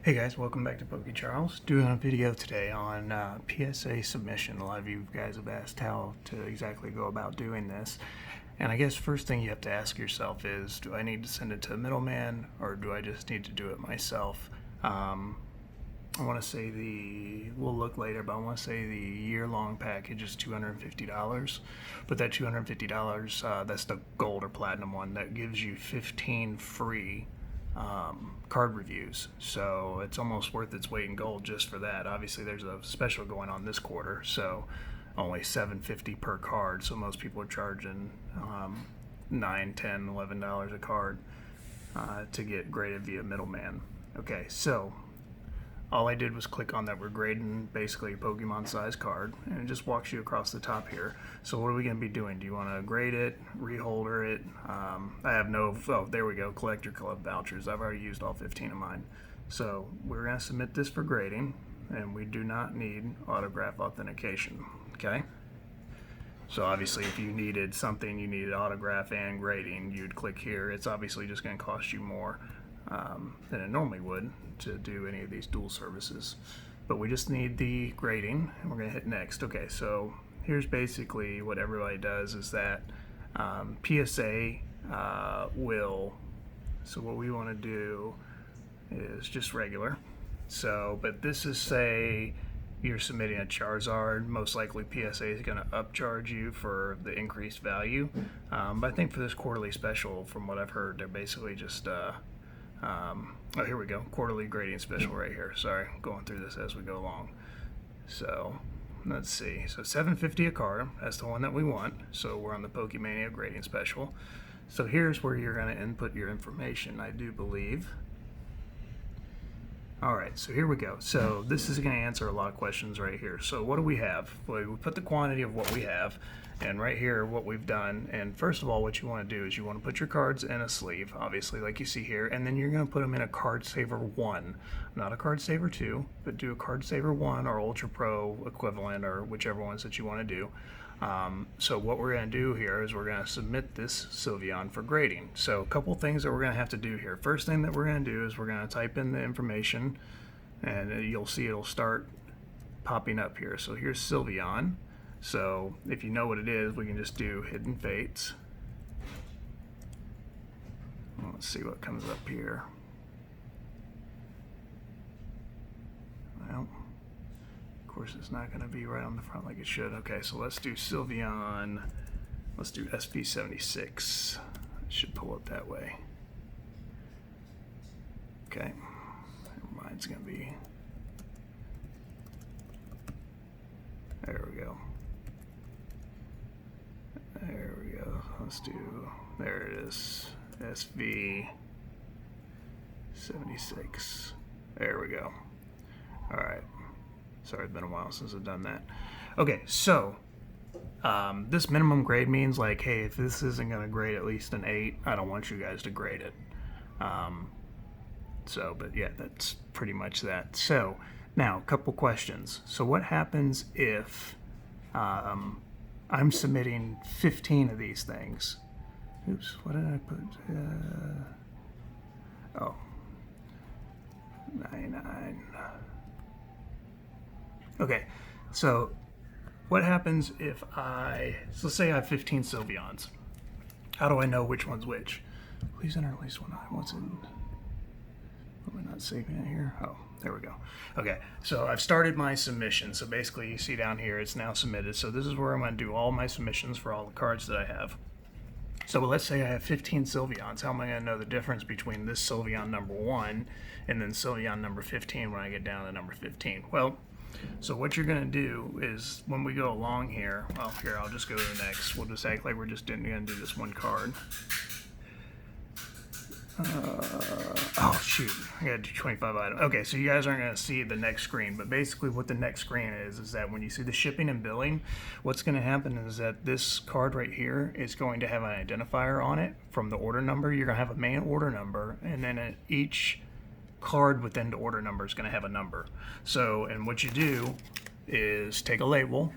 Hey guys, welcome back to Pokey Charles. Doing a video today on PSA submission. A lot of you guys have asked how to exactly go about doing this. And I guess first thing you have to ask yourself is, do I need to send it to a middleman or do I just need to do it myself? I want to say we'll look later, but I want to say the year-long package is $250. But that $250, that's the gold or platinum one, that gives you 15 free card reviews, so it's almost worth its weight in gold just for that. Obviously there's a special going on this quarter, so only $7.50 per card, so most people are charging $9, $10, $11 a card to get graded via middleman. Okay, so all I did was click on that we're grading basically a Pokemon size card, and it just walks you across the top here. So what are we going to be doing? Do you want to grade it, reholder it? I have there we go, collector club vouchers. I've already used all 15 of mine. So we're going to submit this for grading, and we do not need autograph authentication, okay? So obviously if you needed something, you needed autograph and grading, you'd click here. It's obviously just going to cost you more than it normally would to do any of these dual services. But we just need the grading, and we're going to hit next. Okay, so here's basically what everybody does is that PSA so what we want to do is just regular. So, but this is, say, you're submitting a Charizard, most likely PSA is going to upcharge you for the increased value. But I think for this quarterly special, from what I've heard, they're basically just oh, here we go, quarterly grading special right here. Sorry, going through this as we go along. So let's see, so $7.50 a card, that's the one that we want. So we're on the Pokemania grading special. So here's where you're going to input your information, I do believe. Alright, so here we go. So this is going to answer a lot of questions right here. So what do we have? Well, we put the quantity of what we have, and right here what we've done. And first of all, what you want to do is you want to put your cards in a sleeve, obviously, like you see here, and then you're going to put them in a Card Saver 1. Not a Card Saver 2, but do a Card Saver 1 or Ultra Pro equivalent, or whichever ones that you want to do. So what we're going to do here is we're going to submit this Sylveon for grading. So a couple things that we're going to have to do here. First thing that we're going to do is we're going to type in the information, and you'll see it'll start popping up here. So here's Sylveon. So if you know what it is, we can just do Hidden Fates. Let's see what comes up here. Well, of course it's not going to be right on the front like it should. Okay, so let's do Sylveon. Let's do SP76. It should pull up that way. Okay, mine's going to be, there we go. There we go. Let's do, there it is, SV76. There we go. All right. Sorry, it's been a while since I've done that. Okay, so this minimum grade means like, hey, if this isn't going to grade at least an 8, I don't want you guys to grade it. But yeah, that's pretty much that. So now, a couple questions. So what happens if I'm submitting 15 of these things? Oops, what did I put? Oh, 99. Okay, so what happens if so let's say I have 15 Sylveons. How do I know which one's which? Please enter at least one item. What's in? Am I not saving it here? Oh, there we go. Okay, so I've started my submission. So basically you see down here, it's now submitted. So this is where I'm going to do all my submissions for all the cards that I have. So let's say I have 15 Sylveons. How am I going to know the difference between this Sylveon number 1 and then Sylveon number 15 when I get down to number 15? Well, so what you're going to do is when we go along here, well, here, I'll just go to the next. We'll just act like we're just going to do this one card. Oh shoot, I gotta do 25 items. Okay, so you guys aren't gonna see the next screen, but basically what the next screen is that when you see the shipping and billing, what's gonna happen is that this card right here is going to have an identifier on it from the order number. You're gonna have a main order number, and then each card within the order number is gonna have a number. So, and what you do is take a label,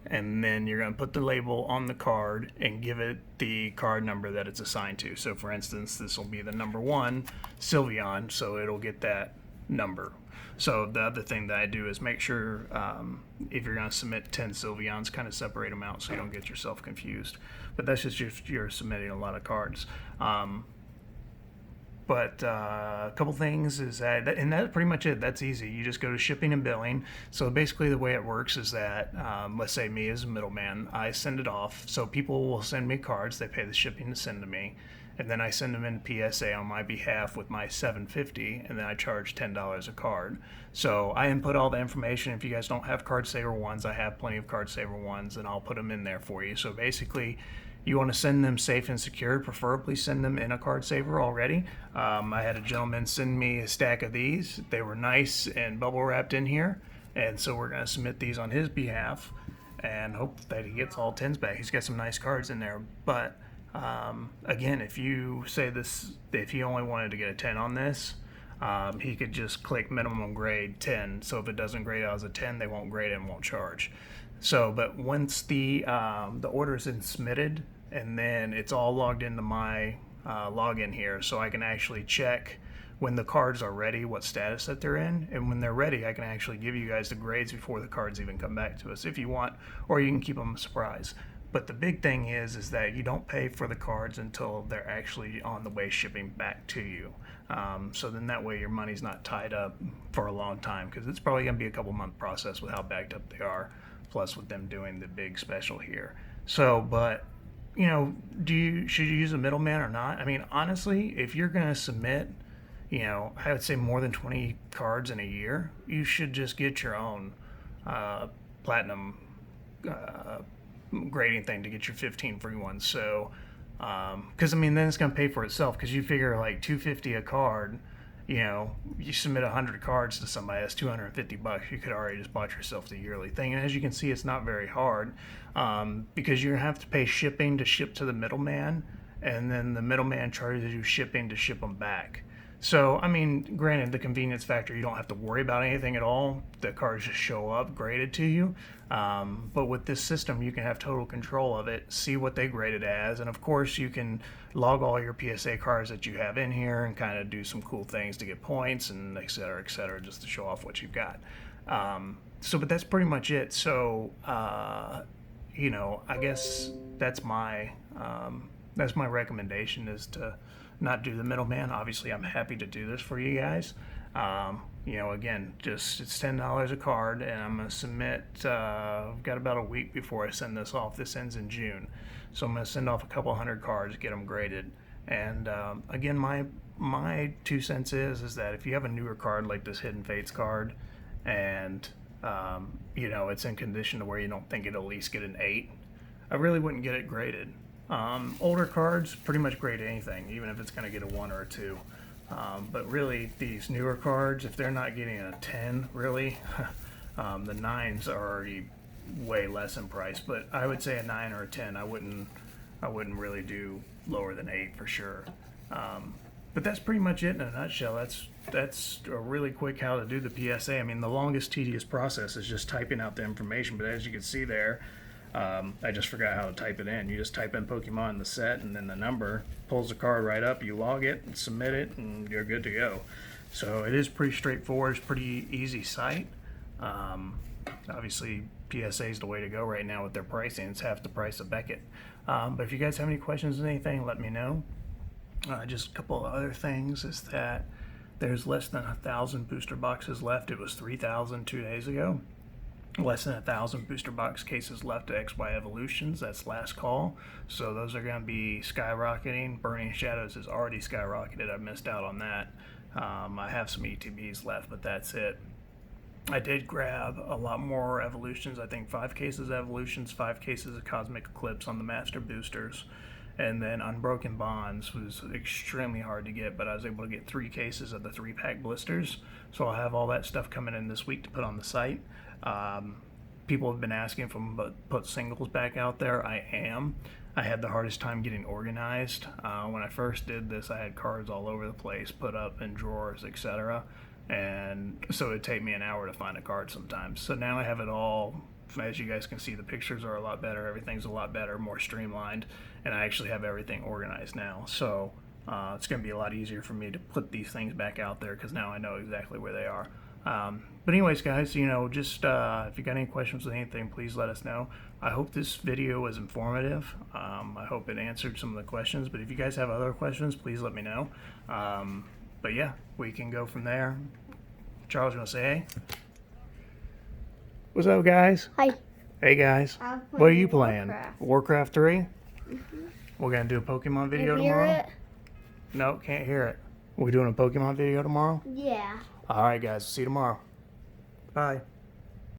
and then you're going to put the label on the card and give it the card number that it's assigned to. So for instance, this will be the number 1 Sylveon, so it'll get that number. So the other thing that I do is make sure if you're going to submit 10 Sylveons, kind of separate them out so you don't get yourself confused. But that's just if you're submitting a lot of cards. But a couple things is and that's pretty much it. That's easy. You just go to shipping and billing. So basically, the way it works is that, let's say me as a middleman, I send it off. So people will send me cards. They pay the shipping to send to me, and then I send them in PSA on my behalf with my $7.50, and then I charge $10 a card. So I input all the information. If you guys don't have Card Saver ones, I have plenty of Card Saver ones, and I'll put them in there for you. So basically, you want to send them safe and secure, preferably send them in a card saver already. I had a gentleman send me a stack of these. They were nice and bubble wrapped in here. And so we're going to submit these on his behalf and hope that he gets all 10s back. He's got some nice cards in there. But again, if you say this, if he only wanted to get a 10 on this, he could just click minimum grade 10. So if it doesn't grade out as a 10, they won't grade it and won't charge. So, but once the order is submitted, and then it's all logged into my login here, so I can actually check when the cards are ready, what status that they're in, and when they're ready, I can actually give you guys the grades before the cards even come back to us if you want, or you can keep them a surprise. But the big thing is that you don't pay for the cards until they're actually on the way shipping back to you. So then that way your money's not tied up for a long time, because it's probably going to be a couple month process with how backed up they are, plus with them doing the big special here. So, but you know, should you use a middleman or not? I mean, honestly, if you're going to submit, I would say more than 20 cards in a year, you should just get your own platinum grading thing to get your 15 free ones. So, because I mean, then it's going to pay for itself, because you figure like $250 a card. You submit 100 cards to somebody, that's $250. You could already just bought yourself the yearly thing. And as you can see, it's not very hard, because you have to pay shipping to ship to the middleman, and then the middleman charges you shipping to ship them back. So, I mean, granted, the convenience factor, you don't have to worry about anything at all. The cards just show up graded to you. But with this system, you can have total control of it, see what they graded as, and of course, you can log all your PSA cards that you have in here and kind of do some cool things to get points and et cetera, just to show off what you've got. But that's pretty much it. So, I guess that's my recommendation, is to not do the middleman. Obviously, I'm happy to do this for you guys. Again, just it's $10 a card, and I'm going to submit. I've got about a week before I send this off. This ends in June, so I'm going to send off a couple hundred cards, get them graded. And again, my 2 cents is that if you have a newer card like this Hidden Fates card, and it's in condition to where you don't think it'll at least get an 8, I really wouldn't get it graded. Older cards pretty much grade anything, even if it's going to get a 1 or a 2. But really, these newer cards, if they're not getting a 10, really, the 9s are already way less in price. But I would say a 9 or a 10. I wouldn't really do lower than 8 for sure. But that's pretty much it in a nutshell. That's a really quick how to do the PSA. I mean, the longest tedious process is just typing out the information. But as you can see there, I just forgot how to type it in. You just type in Pokemon in the set, and then the number pulls the card right up. You log it, and submit it, and you're good to go. So it is pretty straightforward. It's a pretty easy site. Obviously, PSA is the way to go right now with their pricing. It's half the price of Beckett. But if you guys have any questions or anything, let me know. Just a couple of other things is that there's less than 1,000 booster boxes left. It was 3,000 2 days ago. Less than 1,000 booster box cases left to XY Evolutions. That's last call. So those are going to be skyrocketing. Burning Shadows has already skyrocketed. I missed out on that. I have some ETBs left, but that's it. I did grab a lot more Evolutions. I think 5 cases of Evolutions, 5 cases of Cosmic Eclipse on the Master Boosters. And then Unbroken Bonds was extremely hard to get, but I was able to get 3 cases of the 3-pack blisters. So I'll have all that stuff coming in this week to put on the site. People have been asking if I'm going to put singles back out there. I am. I had the hardest time getting organized. When I first did this, I had cards all over the place, put up in drawers, etc. And so it'd take me an hour to find a card sometimes. So now I have it all. As you guys can see, the pictures are a lot better. Everything's a lot better, more streamlined, and I actually have everything organized now. So it's going to be a lot easier for me to put these things back out there because now I know exactly where they are. But anyways, guys, you know, just if you got any questions with anything, please let us know. I hope this video was informative. I hope it answered some of the questions. But if you guys have other questions, please let me know. But yeah, we can go from there. Charles, you want to say hey? What's up, guys? Hi. Hey, guys. What are you playing? Warcraft 3? We're going to do a Pokemon video tomorrow? It? No, can't hear it. We doing a Pokemon video tomorrow? Yeah. All right, guys. See you tomorrow. Bye.